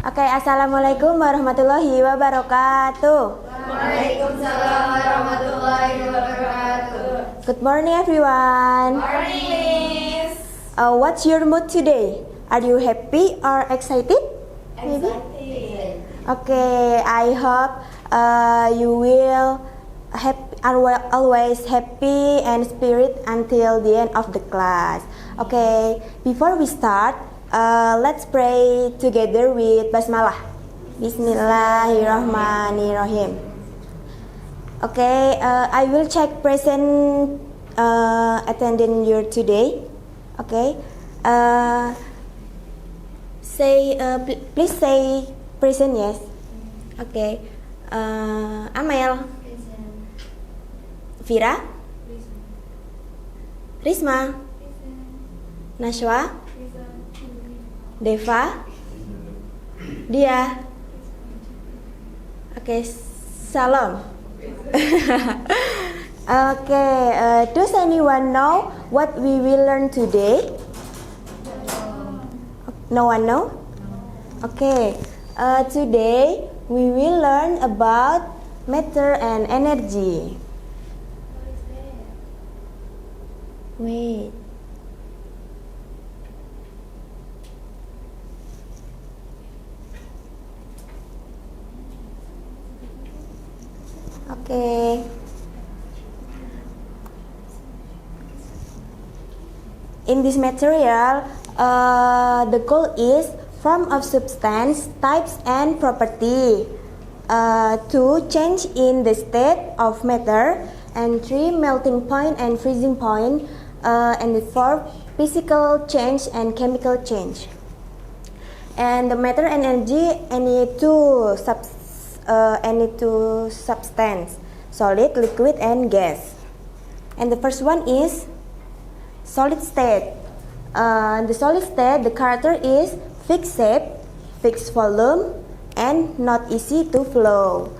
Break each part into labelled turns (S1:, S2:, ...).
S1: Oke, assalamualaikum warahmatullahi wabarakatuh.
S2: Waalaikumsalam warahmatullahi wabarakatuh.
S1: Good morning, everyone.
S2: Morning.
S1: What's your mood today? Are you happy or excited? Maybe.
S2: Excited.
S1: Okay, I hope you will always happy and spirit until the end of the class. Okay, before we start, let's pray together with basmalah. Bismillahirrahmanirrahim. Okay, I will check present attendance year today. Okay, please say present, yes. Okay, Amel, Vira, Risma, Nashwa, Deva, Dia. Okay, Salam. Okay, does anyone know what we will learn today? No one know? Okay, today we will learn about matter and energy. Wait. Okay. In this material, the goal is form of substance, types, and property. 2. Change in the state of matter, and 3. Melting point and freezing point, and 4. Physical change and chemical change. And the matter and energy, any two substance, solid, liquid, and gas. And the first one is solid state. The solid state, the character is fixed shape, fixed volume, and not easy to flow.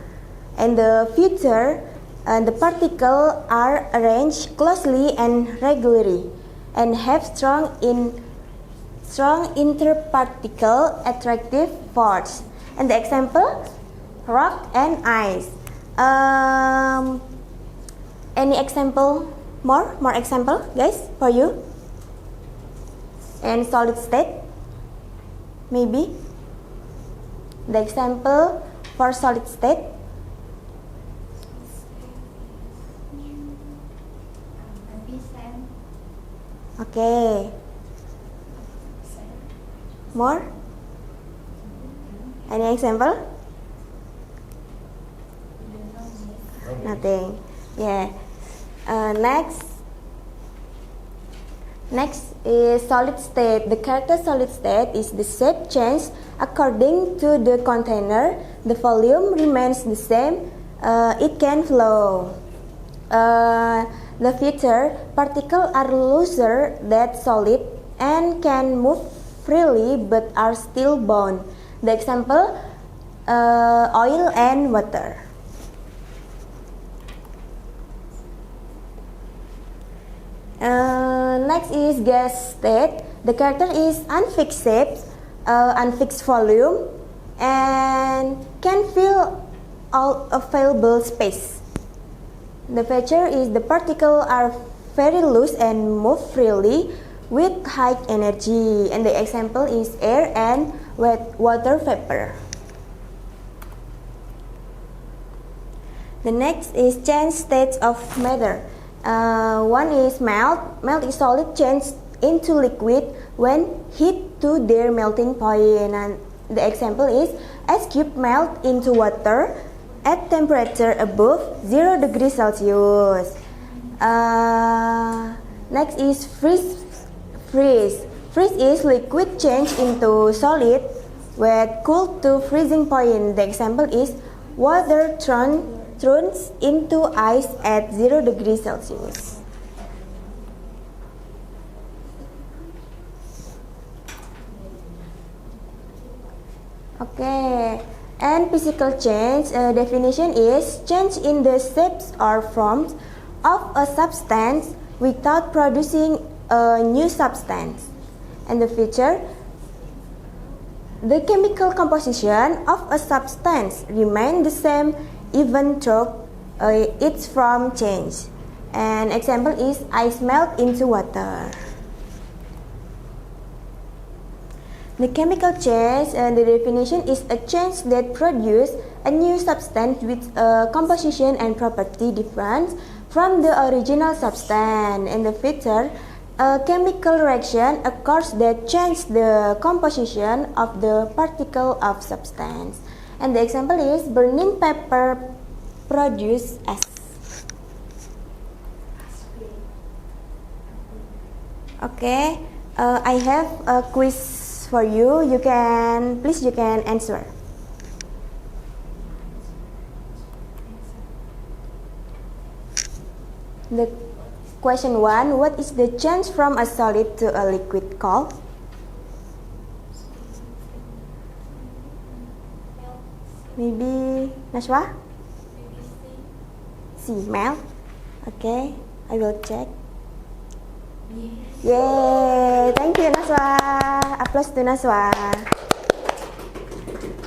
S1: And the feature, the particles are arranged closely and regularly, and have strong interparticle attractive force. And the example, rock and ice. Any example? More example, guys, for you? And solid state, maybe. The example for solid state. Okay. More? Any example? Nothing. Yeah. Next is solid state. The character solid state is the shape change according to the container. The volume remains the same. It can flow. The feature, particles are looser than solid and can move freely but are still bound. The example, oil and water. Next is gas state. The character is unfixed shape, unfixed volume, and can fill all available space. The feature is the particles are very loose and move freely with high energy. And the example is air and water vapor. The next is change states of matter. One is melt. Melt is solid change into liquid when heat to their melting point. And the example is ice cube melt into water at temperature above 0 degrees Celsius. Next is freeze. Freeze is liquid change into solid when cooled to freezing point. The example is water turns into ice at 0 degrees Celsius. Okay, and physical change definition is change in the shapes or forms of a substance without producing a new substance. And the feature, The chemical composition of a substance remains the same even though its form change. An example is ice melt into water. The chemical change, the definition is a change that produces a new substance with a composition and property different from the original substance. And the feature, a chemical reaction occurs that changes the composition of the particle of substance. And the example is burning paper produce ash. Okay, I have a quiz for you. You can answer. The question 1, what is the change from a solid to a liquid called? Maybe Nashwa? C, melt. Okay, I will check. Yay, thank you Naswa. Applause to Naswa.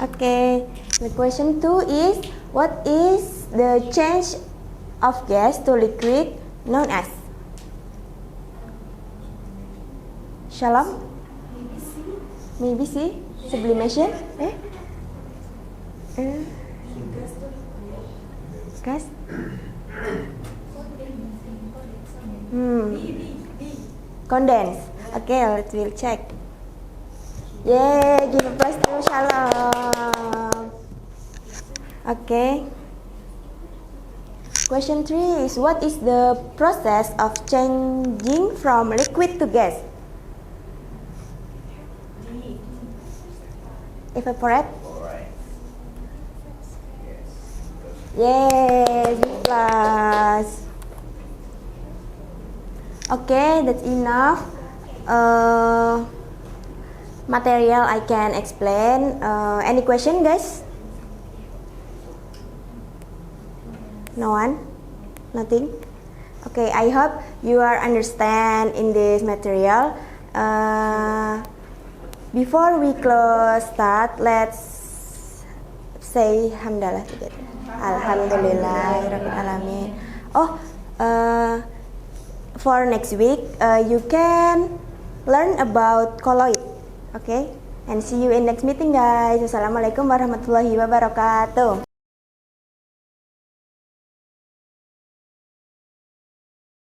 S1: Okay, the question 2 is, what is the change of gas to liquid known as? Shalom? Maybe C, sublimation? Gas? Condense. Okay, let's will check. Yay, give applause to Shalom. Okay. Question 3 is, what is the process of changing from liquid to gas? Evaporate. Yay, give applause. Okay, that's enough material I can explain. Any question, guys? No one? Nothing? Okay, I hope you are understand in this material. Before we start, let's say Hamdalah together. Alhamdulillahirrahmanirrahim. For next week, you can learn about colloid. Okay? And see you in next meeting, guys. Wassalamualaikum warahmatullahi wabarakatuh.